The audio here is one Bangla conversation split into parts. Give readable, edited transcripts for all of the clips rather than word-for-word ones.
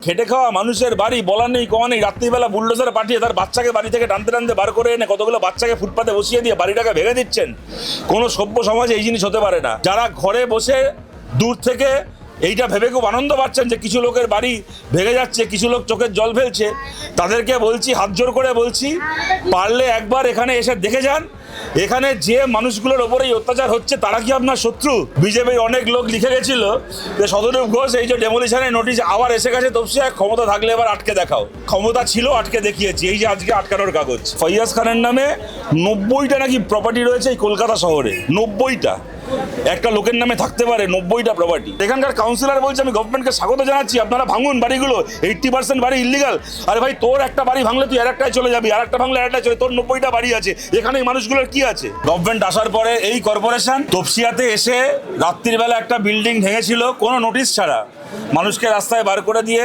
খেটে খাওয়া মানুষের বাড়ি বলার নেই কমা নেই, রাত্রিবেলা বুলডোজার পাঠিয়ে তার বাচ্চাকে বাড়ি থেকে টানতে টানতে বার করে এনে কতগুলো বাচ্চাকে ফুটপাতে বসিয়ে দিয়ে বাড়িটাকে ভেঙে দিচ্ছেন। কোনো সভ্য সমাজে এই জিনিস হতে পারে না। যারা ঘরে বসে দূর থেকে এইটা ভেবে খুব আনন্দ পাচ্ছেন যে কিছু লোকের বাড়ি ভেঙে যাচ্ছে, কিছু লোক চোখের জল ফেলছে, তাদেরকে বলছি, হাত জোর করে বলছি, পারলে একবার এখানে এসে দেখে যান। এখানে যে মানুষগুলোর ওপরে এই অত্যাচার হচ্ছে তারা কি আপনার শত্রু? বিজেপির অনেক লোক লিখে গেছিল যে শতরূপ ঘোষ এই যে ডেমোলিশনের নোটিশ আবার এসে গেছে তপসিয়া, ক্ষমতা থাকলে এবার আটকে দেখাও। ক্ষমতা ছিল, আটকে দেখিয়েছি, এই যে আজকে আটকানোর কাগজ। ফৈয়াজ খানের নামে 90টা নাকি প্রপার্টি রয়েছে এই কলকাতা শহরে। 90টা একটা লোকের নামে থাকতে পারে 90টা প্রপার্টি। এখানকার কাউন্সিলর বলছে আমি গভর্নমেন্টকে স্বাগত জানাচ্ছি, আপনারা ভাঙুন বাড়িগুলো, 80% বাড়ি ইলিগাল। আরে ভাই, তোর একটা বাড়ি ভাঙলে তুই আরেকটায় চলে যাবি, আরেকটা ভাঙলে আরেকটায় চলে, তোর 90টা বাড়ি আছে, এখানে এই মানুষগুলোর কি আছে? গভর্নমেন্ট আসার পরে এই কর্পোরেশন তপসিয়াতে এসে রাত্রির বেলা একটা বিল্ডিং ভেঙেছিল কোনো নোটিশ ছাড়া, মানুষকে রাস্তায় বার করে দিয়ে।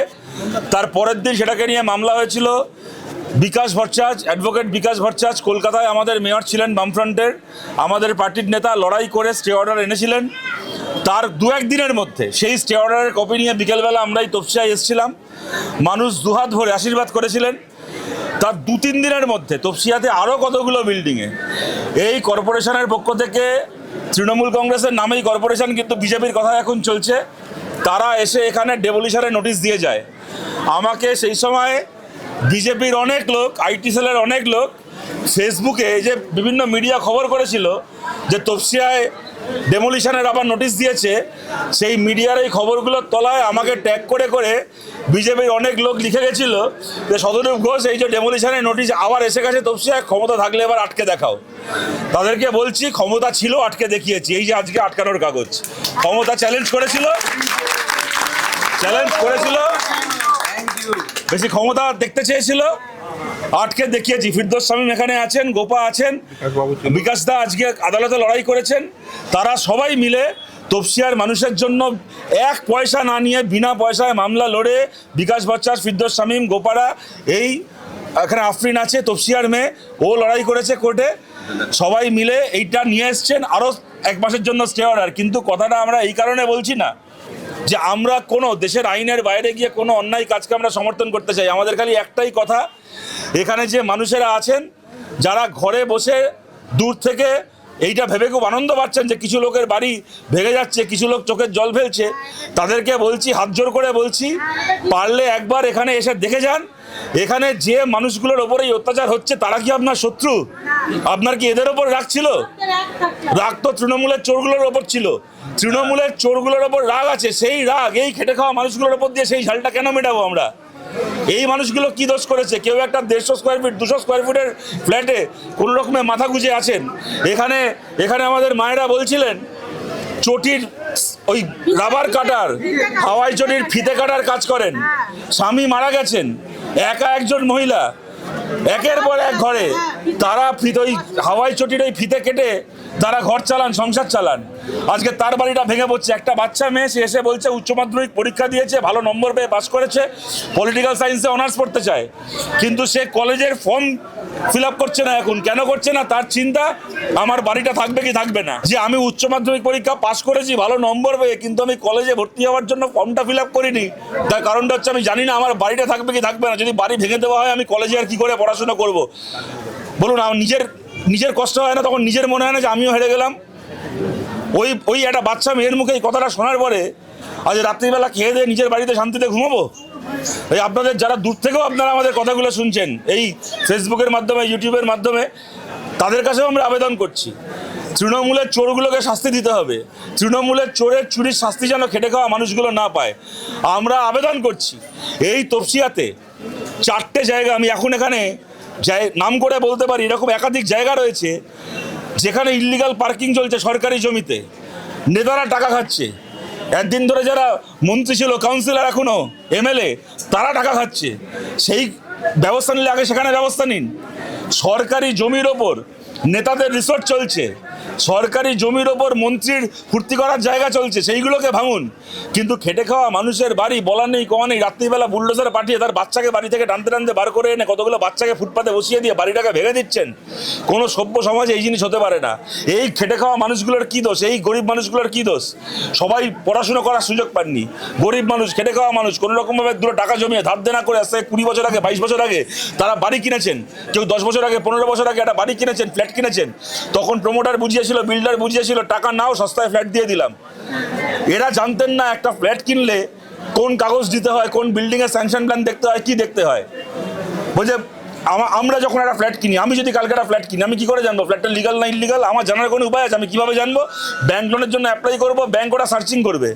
তার পরের দিন সেটাকে নিয়ে মামলা হয়েছিল। বিকাশ ভট্টাচার্য, অ্যাডভোকেট বিকাশ ভট্টাচার্য কলকাতায় আমাদের মেয়র ছিলেন বামফ্রন্টের, আমাদের পার্টির নেতা, লড়াই করে স্টে অর্ডার এনেছিলেন। তার দু এক দিনের মধ্যে সেই স্টে অর্ডারের কপি নিয়ে বিকেলবেলা আমরাই তপসিয়ায় এসেছিলাম, মানুষ দুহাত ভরে আশীর্বাদ করেছিলেন। তার 2-3 দিনের মধ্যে তপসিয়াতে আরও কতগুলো বিল্ডিংয়ে এই কর্পোরেশনের পক্ষ থেকে, তৃণমূল কংগ্রেসের নামেই কর্পোরেশন কিন্তু বিজেপির কথা এখন চলছে, তারা এসে এখানে ডেমোলিশনের নোটিশ দিয়ে যায়। আমাকে সেই সময় বিজেপির অনেক লোক, আইটি সেলের অনেক লোক ফেসবুকে যে বিভিন্ন মিডিয়া খবর করেছিল যে তপসিয়ায় ডেমোলিশনের আবার নোটিশ দিয়েছে, সেই মিডিয়ার এই খবরগুলোর তলায় আমাকে ট্যাগ করে করে বিজেপির অনেক লোক লিখে গেছিল যে শতরূপ ঘোষ এই যে ডেমোলিশনের নোটিশ আবার এসে গেছে তপসিয়ায়, ক্ষমতা থাকলে এবার আটকে দেখাও। তাদেরকে বলছি ক্ষমতা ছিল, আটকে দেখিয়েছি, এই যে আজকে আটকানোর কাগজ। ক্ষমতা চ্যালেঞ্জ করেছিল, বেশি ক্ষমতা দেখতে চেয়েছিল, আটকে দেখিয়েছি। ফিরদৌস শামীম এখানে আছেন, গোপা আছেন, বিকাশ দা আজকে আদালতে লড়াই করেছেন। তারা সবাই মিলে তপসিয়ার মানুষের জন্য 1 পয়সা না নিয়ে বিনা পয়সায় মামলা লড়ে, বিকাশ ভট্টাচার্য, ফিরদৌস শামীম, গোপারা, এই এখানে আফরিন আছে তপসিয়ার মেয়ে, ও লড়াই করেছে কোর্টে, সবাই মিলে এইটা নিয়ে এসছেন। আরও 1 মাসের জন্য স্টে অর্ডার। কিন্তু কথাটা আমরা এই কারণে বলছি না যে আমরা কোনো দেশের আইনের বাইরে গিয়ে কোনো অন্যায় কাজকে আমরা সমর্থন করতে চাই। আমাদের খালি একটাই কথা, এখানে যে মানুষেরা আছেন যারা ঘরে বসে দূর থেকে এইটা ভেবে খুব আনন্দ পাচ্ছেন যে কিছু লোকের বাড়ি ভেঙে যাচ্ছে, কিছু লোক চোখের জল ফেলছে, তাদেরকে বলছি, হাত জোর করে বলছি, পারলে একবার এখানে এসে দেখে যান। এখানে যে মানুষগুলোর ওপরে এই অত্যাচার হচ্ছে তারা কি আপনার শত্রু? আপনার কি এদের ওপর রাগ ছিল? রাগ তো তৃণমূলের চোরগুলোর ওপর ছিল। তৃণমূলের চোরগুলোর ওপর রাগ আছে, সেই রাগ এই খেটে খাওয়া মানুষগুলোর ওপর দিয়ে সেই ঝালটা কেন মেটাবো আমরা? এই মানুষগুলো কি দোষ করেছে? কেউ একটা 150 স্কোয়ার ফিট 200 স্কোয়ার ফিটের ফ্ল্যাটে কোনো রকমে মাথা গুঁজে আছেন। এখানে আমাদের মায়েরা বলছিলেন চটির ওই রাবার কাটার, হাওয়াই চটির ফিতে কাটার কাজ করেন, স্বামী মারা গেছেন, একা একজন মহিলা, একের পর এক ঘরে তারা ওই হাওয়াই চটির ওই ফিতে কেটে তারা ঘর চালান, সংসার চালান। আজকে তার বাড়িটা ভেঙে পড়ছে। একটা বাচ্চা মেয়ে, সে এসে বলছে উচ্চ মাধ্যমিক পরীক্ষা দিয়েছে, ভালো নম্বর পেয়ে পাস করেছে, পলিটিক্যাল সায়েন্সে অনার্স পড়তে চায়, কিন্তু সে কলেজের ফর্ম ফিল আপ করছে না। এখন কেন করছে না? তার চিন্তা আমার বাড়িটা থাকবে কি থাকবে না। যে আমি উচ্চ মাধ্যমিক পরীক্ষা পাস করেছি ভালো নম্বর পেয়ে, কিন্তু আমি কলেজে ভর্তি হওয়ার জন্য ফর্মটা ফিল আপ করিনি, তার কারণটা হচ্ছে আমি জানি না আমার বাড়িটা থাকবে কি থাকবে না। যদি বাড়ি ভেঙে দেওয়া হয় আমি কলেজে আর কি করে পড়াশোনা করব? বলুন, আমার নিজের কষ্ট হয় না তখন? নিজের মনে হয় না যে আমিও হেরে গেলাম? ওই একটা বাচ্চা মেয়ের মুখে এই কথাটা শোনার পরে আজ রাত্রিবেলা খেয়ে দিয়ে নিজের বাড়িতে শান্তিতে ঘুমাবো? এই আপনাদের যারা দূর থেকেও আপনারা আমাদের কথাগুলো শুনছেন এই ফেসবুকের মাধ্যমে, ইউটিউবের মাধ্যমে, তাদের কাছেও আমরা আবেদন করছি, তৃণমূলের চোরগুলোকে শাস্তি দিতে হবে। তৃণমূলের চোরের চুরির শাস্তি যেন খেটে খাওয়া মানুষগুলো না পায়। আমরা আবেদন করছি এই তপসিয়াতে 4টে জায়গা, আমি এখন এখানে নাম করে বলতে পারি, এরকম একাধিক জায়গা রয়েছে যেখানে ইল্লিগাল পার্কিং চলছে সরকারি জমিতে, নেতারা টাকা খাচ্ছে। একদিন ধরে যারা মন্ত্রী ছিল, কাউন্সিলর, এখনো এমএলএ, তারা টাকা খাচ্ছে। সেই ব্যবস্থা নিলে আগে সেখানে ব্যবস্থা নিন। সরকারি জমির ওপর নেতাদের রিসোর্ট চলছে, সরকারি জমির ওপর মন্ত্রীর ফুর্তি করার জায়গা চলছে, সেইগুলোকে ভাঙুন। কিন্তু খেটে খাওয়া মানুষের বাড়ি বলার নেই কমা নেই, রাত্রিবেলা বুলডোজার পাঠিয়ে তার বাচ্চাকে বাড়ি থেকে টানতে টানতে বার করে এনে কতগুলো বাচ্চাকে ফুটপাতে বসিয়ে দিয়ে বাড়িটাকে ভেঙে দিচ্ছেন। কোনো সভ্য সমাজে এই জিনিস হতে পারে না। এই খেটে খাওয়া মানুষগুলোর কী দোষ? এই গরিব মানুষগুলোর কী দোষ? সবাই পড়াশুনো করার সুযোগ পাননি, গরিব মানুষ, খেটে খাওয়া মানুষ কোনো রকমভাবে দুটো টাকা জমিয়ে ধার দেনা করে আসতে 20 বছর আগে 22 বছর আগে তারা বাড়ি কিনেছেন, কেউ 10 বছর আগে 15 বছর আগে একটা বাড়ি কিনেছেন, ফ্ল্যাট কিনেছেন। তখন প্রমোটার বুঝিয়েছিল, বিল্ডার বুঝিয়েছিল, টাকা নাও সস্তায় ফ্ল্যাট দিয়ে দিলাম। এরা জানতেন না একটা ফ্ল্যাট কিনলে কোন কাগজ দিতে হয়, কোন বিল্ডিংয়ের স্যাংশন প্ল্যান দেখতে হয়, কি দেখতে হয়। বলছে আমরা যখন একটা ফ্ল্যাট কিনি, আমি যদি কালকে একটা ফ্ল্যাট কিনি, আমি কি করে জানবো ফ্ল্যাটটা লিগাল না ইলিগাল? আমার জানার কোনো উপায় আছে? আমি কিভাবে জানবো? ব্যাংক লোনের জন্য অ্যাপ্লাই করবো, ব্যাংক ওটা সার্চিং করবে।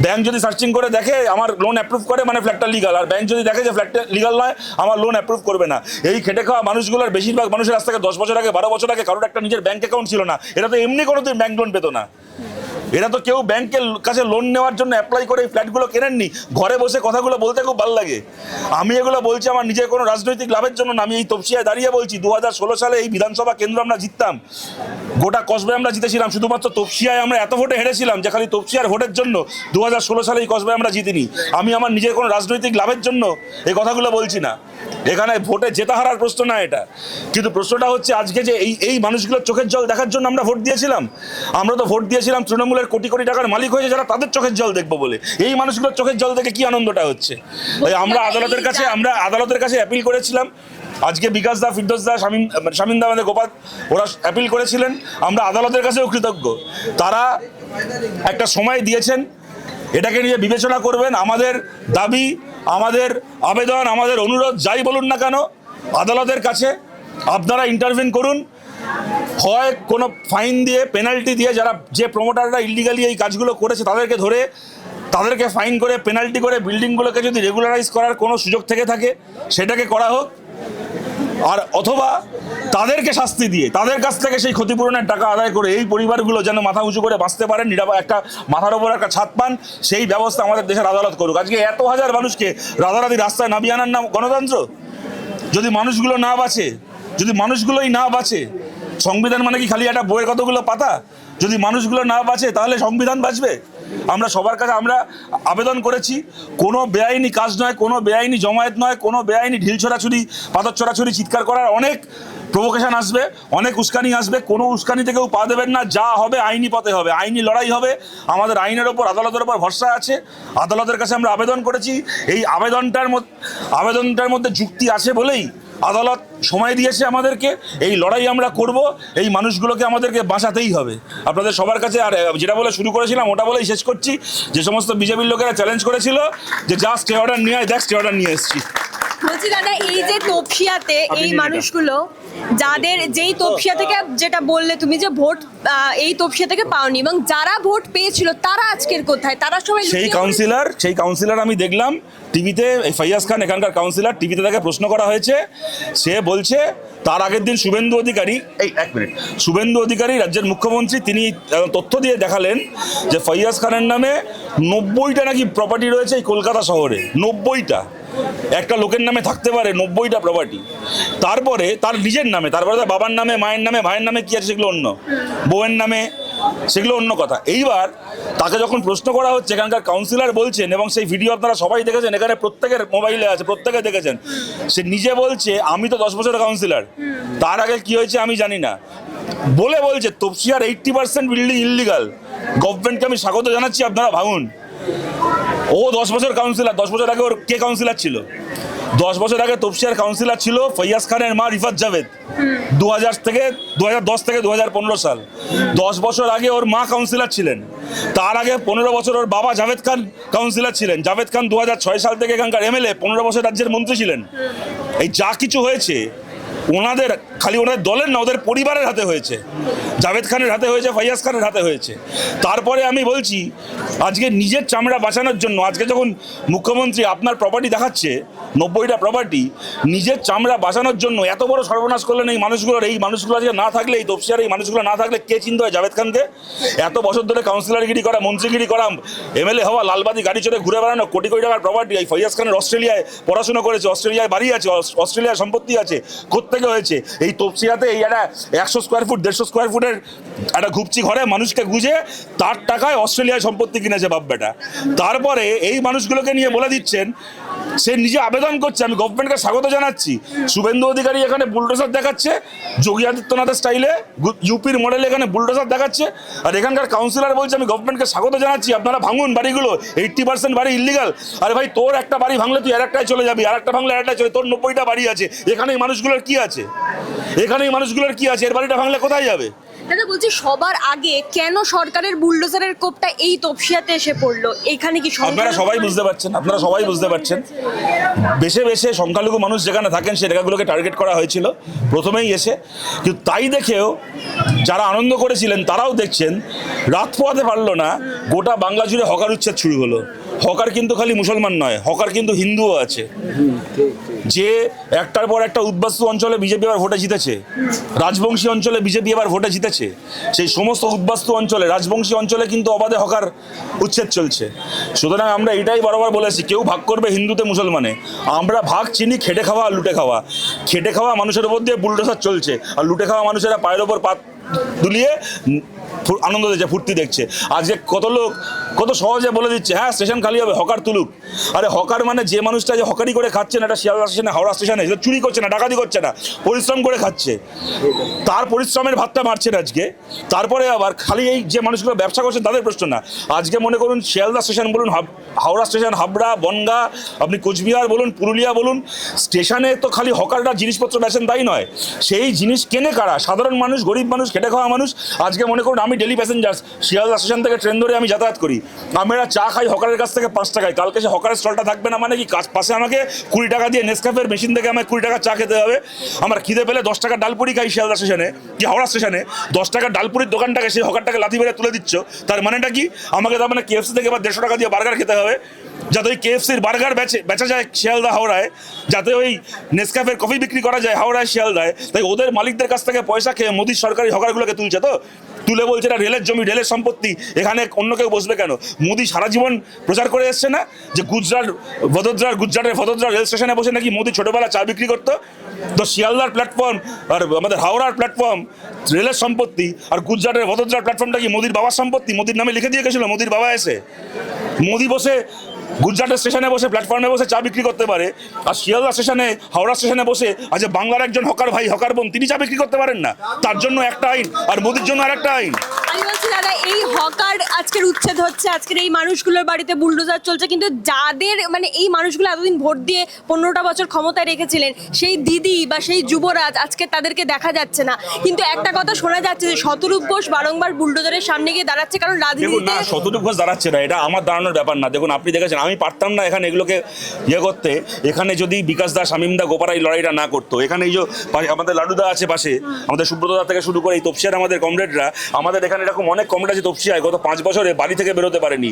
ব্যাংক যদি সার্চিং করে দেখে আমার লোন অ্যাপ্রুভ করে, মানে ফ্ল্যাটটা লিগাল। আর ব্যাংক যদি দেখে যে ফ্ল্যাটটা লিগাল নয়, আমার লোন অ্যাপ্রুভ করবে না। এই খেটে খাওয়া মানুষগুলোর বেশিরভাগ মানুষের আজ থেকে 10 বছর আগে 12 বছর আগে কারোর একটা নিজের ব্যাংক অ্যাকাউন্ট ছিল না। এরা তো এমনি কোনোদিন ব্যাংক লোন পেতো না। এরা তো কেউ ব্যাংকের কাছে লোন নেওয়ার জন্য অ্যাপ্লাই করে এই ফ্ল্যাটগুলো কেনেননি। ঘরে বসে কথাগুলো বলতে খুব ভালো লাগে। আমি এগুলো বলছি আমার নিজের কোনো রাজনৈতিক লাভের জন্য না। আমি এই তপসিয়ায় দাঁড়িয়ে বলছি, 2016 সালে এই বিধানসভা কেন্দ্র আমরা জিততাম, গোটা কসবায় আমরা জিতেছিলাম। শুধুমাত্র তপসিয়ায় আমরা এত ভোটে হেরেছিলাম যে খালি তপসিয়ার ভোটের জন্য 2016 সালে এই কসবায় আমরা জিতিনি। আমি আমার নিজের কোনো রাজনৈতিক লাভের জন্য এই কথাগুলো বলছি না। এখানে ভোটে জেতা হারার প্রশ্ন না এটা। কিন্তু প্রশ্নটা হচ্ছে আজকে যে এই মানুষগুলোর চোখের জল দেখার জন্য আমরা ভোট দিয়েছিলাম। আমরা তো ভোট দিয়েছিলাম তৃণমূলের কোটি কোটি টাকার মালিক হয়েছে যারা তাদের চোখের জল দেখবো বলে। এই মানুষগুলোর চোখের জল দেখে কি আনন্দটা হচ্ছে? আমরা আদালতের কাছে অ্যাপিল করেছিলাম। আজকে বিকাশ দা, ফিরদৌস দা, শামীম দা, আমাদের গোপাল, ওরা অ্যাপিল করেছিলেন। আমরা আদালতের কাছেও কৃতজ্ঞ। তারা একটা সময় দিয়েছেন, এটাকে নিয়ে বিবেচনা করবেন। আমাদের দাবি, আমাদের আবেদন, আমাদের অনুরোধ যাই বলুন না কেন, আদালতের কাছে আপনারা ইন্টারভিন করুন। হয় কোনো ফাইন দিয়ে, পেনাল্টি দিয়ে, যে প্রমোটাররা ইলিগালি এই কাজগুলো করেছে তাদেরকে ধরে, তাদেরকে ফাইন করে, পেনাল্টি করে বিল্ডিংগুলোকে যদি রেগুলারাইজ করার কোনো সুযোগ থেকে থাকে সেটাকে করা হোক। আর অথবা তাদেরকে শাস্তি দিয়ে তাদের কাছ থেকে সেই ক্ষতিপূরণের টাকা আদায় করে এই পরিবারগুলো যেন মাথা উঁচু করে বাঁচতে পারেন, একটা মাথার ওপর একটা ছাদ পান, সেই ব্যবস্থা আমাদের দেশের আদালত করুক। আজকে এত হাজার মানুষকে রাতারাতি রাস্তায় নামিয়ে আনার নাম গণতন্ত্র? যদি মানুষগুলো না বাঁচে, যদি মানুষগুলোই না বাঁচে, সংবিধান মানে কি খালি একটা বইয়ের কতগুলো পাতা? যদি মানুষগুলো না বাঁচে তাহলে সংবিধান বাঁচবে? আমরা সবার কাছে আমরা আবেদন করেছি, কোনো বেআইনি কাজ নয়, কোনো বেআইনি জমায়েত নয়, কোনো বেআইনি ঢিল ছোড়াছুরি, পাথর ছোড়াছুরি, চিৎকার করার অনেক প্রভোকেশন আসবে, অনেক উস্কানি আসবে। কোনো উস্কানিতে কেউ পা দেবেন না। যা হবে আইনি পথে হবে, আইনি লড়াই হবে। আমাদের আইনের ওপর, আদালতের ওপর ভরসা আছে। আদালতের কাছে আমরা আবেদন করেছি। এই আবেদনটার মধ্যে যুক্তি আছে বলেই আদালত সময় দিয়েছে আমাদেরকে। এই লড়াই আমরা করব, এই মানুষগুলোকে আমাদেরকে বাঁচাতেই হবে আপনাদের সবার কাছে। আর যেটা বলে শুরু করেছিলাম ওটা বলেই শেষ করছি, যে সমস্ত বিজেপির লোকেরা চ্যালেঞ্জ করেছিল যে যা স্টে অর্ডার নিয়ে আয়, দেখ স্টে অর্ডার নিয়ে এসেছি। বলছি দাদা, এই যে তপসিয়াতে এই মানুষগুলো যাদের, যেই তপসিয়া থেকে, যেটা বললে তুমি যে ভোট এই তপসিয়া থেকে পাওনি, এবং যারা ভোট পেয়েছিল তারা আজকের কোথায়? তারা সবাই সেই কাউন্সিলর আমি দেখলাম টিভিতে, ফাইয়াজ খান এখানকার কাউন্সিলর, টিভিতে তাকে প্রশ্ন করা হয়েছে। সে বলছে তার আগের দিন শুভেন্দু অধিকারী রাজ্যের মুখ্যমন্ত্রী, তিনি তথ্য দিয়ে দেখালেন যে ফাইয়াজ খানের নামে 90টা নাকি প্রপার্টি রয়েছে এই কলকাতা শহরে। 90টা একটা লোকের নামে থাকতে পারে 90টা প্রপার্টি। তারপরে তার নিজের নামে, তারপরে তার বাবার নামে, মায়ের নামে, ভাইয়ের নামে কি আছে সেগুলো অন্য, বউয়ের নামে সেগুলো অন্য কথা। এইবার তাকে যখন প্রশ্ন করা হচ্ছে, এখানকার কাউন্সিলর বলছেন, এবং সেই ভিডিও আপনারা সবাই দেখেছেন, এখানে প্রত্যেকের মোবাইলে আছে, প্রত্যেকে দেখেছেন, সে নিজে বলছে আমি তো 10 বছরের কাউন্সিলর, তার আগে কি হয়েছে আমি জানি না, বলছে তপসিয়ার 80% বিল্ডিং ইললিগাল। গভর্নমেন্টকে আমি স্বাগত জানাচ্ছি। আপনারা ভাবুন, ও 10 বছর কাউন্সিলর, 10 বছর আগে ওর কে কাউন্সিলর ছিল? 10 বছর আগে তপসিয়ার কাউন্সিলর ছিল ফাইয়াজ খানের মা রিফাত জাভেদ। 2010 থেকে 2015 সাল, 10 বছর আগে ওর মা কাউন্সিলর ছিলেন। তার আগে 15 বছর ওর বাবা জাভেদ খান কাউন্সিলর ছিলেন। জাভেদ খান 2006 সাল থেকে এখানকার এমএলএ, 15 বছর রাজ্যের মন্ত্রী ছিলেন। এই যা কিছু হয়েছে ওনাদের, খালি ওনাদের দলের না, ওদের পরিবারের হাতে হয়েছে। জাভেদ খানের হাতে হয়েছে, ফাইয়াজ খানের হাতে হয়েছে। তারপরে আমি বলছি, আজকে নিজের চামড়া বাঁচানোর জন্য, আজকে যখন মুখ্যমন্ত্রী আপনার প্রপার্টি দেখাচ্ছে 90টা প্রপার্টি, নিজের চামড়া বাঁচানোর জন্য এত বড় সর্বনাশ করলেন এই মানুষগুলো আজকে না থাকলে, এই তপসিয়ার এই মানুষগুলো না থাকলে কে চিনতে হয় জাভেদ খানকে? এত বছর ধরে কাউন্সিলরগিরি করা, মন্ত্রীগিরি করা, এমএলএ হওয়া, লালবাতি গাড়ি চড়ে ঘুরে বেড়ানো, কোটি কোটি টাকার প্রপার্টি। এই ফাইয়াজ খানের অস্ট্রেলিয়ায় পড়াশোনা করেছে, অস্ট্রেলিয়ায় বাড়ি আছে, অস্ট্রেলিয়ায় সম্পত্তি আছে, থেকে হয়েছে। এই তপসিয়াতে এই একটা 100 স্কোয়ার ফুট 150 স্কোয়ার ফুটের একটা ঘুপচি ঘরে মানুষকে গুঁজে তার টাকায় অস্ট্রেলিয়ায় সম্পত্তি কিনেছে বাপ বেটা। তারপরে এই মানুষগুলোকে নিয়ে বলে দিচ্ছেন সে নিজে আবেদন করছে, আমি গভর্নমেন্টকে স্বাগত জানাচ্ছি। শুভেন্দু অধিকারী এখানে বুলডোজার দেখাচ্ছে যোগী আদিত্যনাথের স্টাইলে, ইউপির মডেলে এখানে বুলডোজার দেখাচ্ছে, আর এখানকার কাউন্সিলর বলছে আমি গভর্নমেন্টকে স্বাগত জানাচ্ছি, আপনারা ভাঙুন বাড়িগুলো, 80% বাড়ি ইলিগাল। আরে ভাই তোর একটা বাড়ি ভাঙলে তুই আরেকটায় চলে যাবি, আরেকটা ভাঙলে আরেকটায় চলে, তোর 90টা বাড়ি আছে, এখানে এই মানুষগুলোর কি আছে? এখানে এই মানুষগুলোর কি আছে? এর বাড়িটা ভাঙলে কোথায় যাবে? দাদা বলছি সবার আগে কেন সরকারের বুলডোজারের কোপটা এই তপসিয়াতে এসে পড়লো? এখানে কি আপনারা সবাই বুঝতে পারছেন, আপনারা সবাই বুঝতে পারছেন বেশে বেশে সংখ্যালঘু মানুষ যেখানে থাকেন সে জায়গাগুলোকে টার্গেট করা হয়েছিল প্রথমেই এসে। কিন্তু তাই দেখেও যারা আনন্দ করেছিলেন তারাও দেখছেন রাত পোহাতে পারলো না, গোটা বাংলা জুড়ে হকার উচ্ছেদ শুরু হলো। হকার কিন্তু খালি মুসলমান নয়, হকার কিন্তু হিন্দুও আছে। যে একটার পর একটা উদ্বাস্তু অঞ্চলে বিজেপি এবার ভোটে জিতেছে, রাজবংশী অঞ্চলে বিজেপি এবার ভোটে জিতেছে, সেই সমস্ত উদ্বাস্তু অঞ্চলে রাজবংশী অঞ্চলে কিন্তু অবাধে হকার উচ্ছেদ চলছে। সুতরাং আমরা এটাই বরাবর বলেছি, কেউ ভাগ করবে হিন্দুতে মুসলমানে, আমরা ভাগ চিনি খেটে খাওয়া আর লুটে খাওয়া। খেটে খাওয়া মানুষের উপর দিয়ে বুলডোজার চলছে, আর লুটে খাওয়া মানুষেরা পায়ের ওপর পা দুলিয়ে আনন্দ দিচ্ছে, ফুর্তি দেখছে। আজকে কত লোক কত সহজে বলে দিচ্ছে হ্যাঁ স্টেশন খালি হবে, হকার তুলুক। আরে হকার মানে যে মানুষটা যে হকারি করে খাচ্ছে না, এটা শিয়ালদা স্টেশনে হাওড়া স্টেশনে চুরি করছে না, ডাকাতি করছে না, পরিশ্রম করে খাচ্ছে, তার পরিশ্রমের ভাতটা মারছেন আজকে। তারপরে আবার খালি এই যে মানুষগুলো ব্যবসা করছেন তাদের প্রশ্ন না, আজকে মনে করুন শিয়ালদা স্টেশন বলুন, হাওড়া স্টেশন, হাবড়া, বনগাঁ, আপনি কোচবিহার বলুন, পুরুলিয়া বলুন, স্টেশনে তো খালি হকাররা জিনিসপত্র বেচেন তাই নয়, সেই জিনিস কেনে কারা? সাধারণ মানুষ, গরিব মানুষ, খেটে খাওয়া মানুষ। আজকে মনে করুন আমি ডেলি প্যাসেঞ্জার, শিয়ালদা স্টেশন থেকে ট্রেন ধরে আমি যাতায়াত করি, আমরা চা খাই হকারের কাছ থেকে 5 টাকায়, কালকে সে হকারের স্টলটা থাকবে না মানে কি পাশে আমাকে 20 টাকা দিয়ে নেসক্যাফের মেশিন থেকে আমাকে 20 টাকা চা খেতে হবে। আমার খিদে পেলে 10 টাকার ডালপুরি খাই শিয়ালদা স্টেশনে কি হাওড়া স্টেশনে, 10 টাকার ডালপুরির দোকানটাকে সেই হকারটাকে লাথি মেরে তুলে দিচ্ছ, তার মানেটা কি? আমাকে তার মানে KFC থেকে এবার 150 টাকা দিয়ে বার্গার খেতে হবে, যাতে ওই KFCর বার্গার বেচা যায় শিয়ালদা হাওড়ায়, যাতে ওই নেসক্যাফের কফি বিক্রি করা যায় হাওড়ায় শিয়ালদায়। তাই ওদের মালিকদের কাছ থেকে পয়সা খেয়ে মোদির সরকারি হকারগুলোকে তুলছে, তো তুলে বলছে এটা রেলের জমি, রেলের সম্পত্তি, এখানে অন্য কেউ বসবে কেন? মোদি সারা জীবন প্রচার করে এসছে না যে গুজরাটের ভদোদরা রেল স্টেশনে বসে নাকি মোদি ছোটবেলা চা বিক্রি করতো। তো শিয়ালদার প্ল্যাটফর্ম আর আমাদের হাওড়ার প্ল্যাটফর্ম রেলের সম্পত্তি, আর গুজরাটের ভদোদরার প্ল্যাটফর্মটা কি মোদির বাবার সম্পত্তি? মোদির নামে লিখে দিয়ে গেছিল মোদির বাবা এসে। মোদি বসে গুজরাটের স্টেশনে বসে প্ল্যাটফর্মে বসে চা বিক্রি করতে পারে, আর শিয়ালদা স্টেশনে হাওড়া স্টেশনে বসে আজ বাংলার একজন হকার ভাই, হকার বোন, তিনি চা বিক্রি করতে পারেন না? তার জন্য একটা আইন আর মোদির জন্য আরেকটা আইন। আমি বলছি দাদা এই হকার আজকের উচ্ছেদ হচ্ছে, আজকের এই মানুষগুলোর বাড়িতে বুলডোজার চলছে, কিন্তু যাদের মানে এই মানুষগুলো এতদিন ভোট দিয়ে 15টা বছর ক্ষমতায় রেখেছিলেন সেই দিদি বা সেই যুবরাজ আজকে তাদেরকে দেখা যাচ্ছে না। কিন্তু একটা কথা শোনা যাচ্ছে যে শতরূপ ঘোষ বারংবার বুলডোজারের সামনে গিয়ে দাঁড়াচ্ছে, কারণ রাজনীতিতে না শতরূপ ঘোষ দাঁড়াচ্ছে না, এটা আমার দাঁড়ানোর ব্যাপার না। দেখুন আপনি দেখেছেন আমি পারতাম না এখানে এগুলোকে করতে, এখানে যদি বিকাশ দা, শামীম দা, গোপারা এই লড়াইটা না করতো, এখানে এই যে আমাদের লাডুদা আছে পাশে, আমাদের সুব্রতদা থেকে শুরু করে এই তপসিয়ার আমাদের কমরেডরা, আমাদের এখানে এরকম অনেক কমরেড আছে তপসিয়ায় গত 5 বছরে বাড়ি থেকে বেরোতে পারেনি,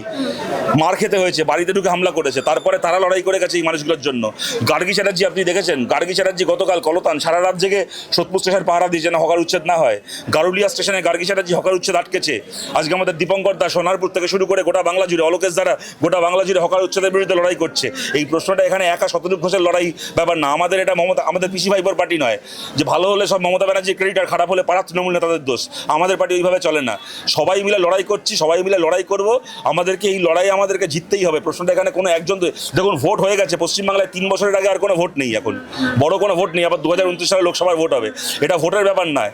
মার খেতে হয়েছে, বাড়িতে ঢুকে হামলা করেছে, তারপরে তারা লড়াই করে গেছে এই মানুষগুলোর জন্য। গার্গী চ্যাটার্জি আপনি দেখেছেন, গার্গী চ্যাটার্জি গতকাল কলতান সারা রাত জেগে সোদপুর স্টেশন পাহারা দিয়ে যেন হকার উচ্ছেদ না হয়, গারুলিয়া স্টেশনে গার্গী চ্যাটার্জি হকার উচ্ছেদ আটকেছে। আজকে আমাদের দীপঙ্কর দা সোনারপুর থেকে শুরু করে গোটা বাংলা জুড়ে, অলোকেশ দ্বারা গোটা বাংলা জুড়ে হকার উচ্ছেদের বিরুদ্ধে লড়াই করছে। এই প্রশ্নটা এখানে একা শতরূপ ঘোষের লড়াই ব্যাপার না, আমাদের এটা মমতা, আমাদের পিসি ভাইপোর পার্টি নয় যে ভালো হলে সব মমতা ব্যানার্জি ক্রেডিট আর খারাপ হলে পাড়া তৃণমূল নেতাদের দোষ। আমাদের পার্টি ওইভাবে চলে না, সবাই মিলে লড়াই করছি, সবাই মিলে লড়াই করব, আমাদেরকে এই লড়াই আমাদেরকে জিততেই হবে। প্রশ্নটা এখানে কোনো একজন, দেখুন ভোট হয়ে গেছে পশ্চিমবাংলায় 3 বছরের আগে আর কোনো ভোট নেই, এখন বড় কোনো ভোট নেই, আবার 2029 সালে লোকসভার ভোট হবে, এটা ভোটের ব্যাপার নয়।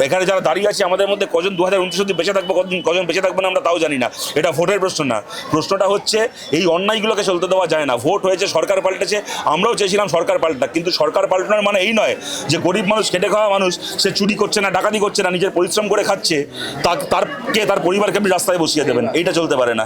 এখানে যারা দাঁড়িয়ে আছে আমাদের মধ্যে কজন 2029 অবধি বেঁচে থাকবো, কজন বেঁচে থাকবে না আমরা তাও জানি না, এটা ভোটের প্রশ্ন না। প্রশ্নটা হচ্ছে এই অন্যায়গুলোকে চলতে দেওয়া যায় না। ভোট হয়েছে, সরকার পাল্টেছে, আমরাও চেয়েছিলাম সরকার পাল্টাক, কিন্তু সরকার পাল্টানোর মানে এই নয় যে গরিব মানুষ, খেটে খাওয়া মানুষ, সে চুরি করছে না, ডাকাতি করছে না, নিজের পরিশ্রম করে খাচ্ছে, তার পরিবারকে আপনি রাস্তায় বসিয়ে দেবেন, এইটা চলতে পারে না।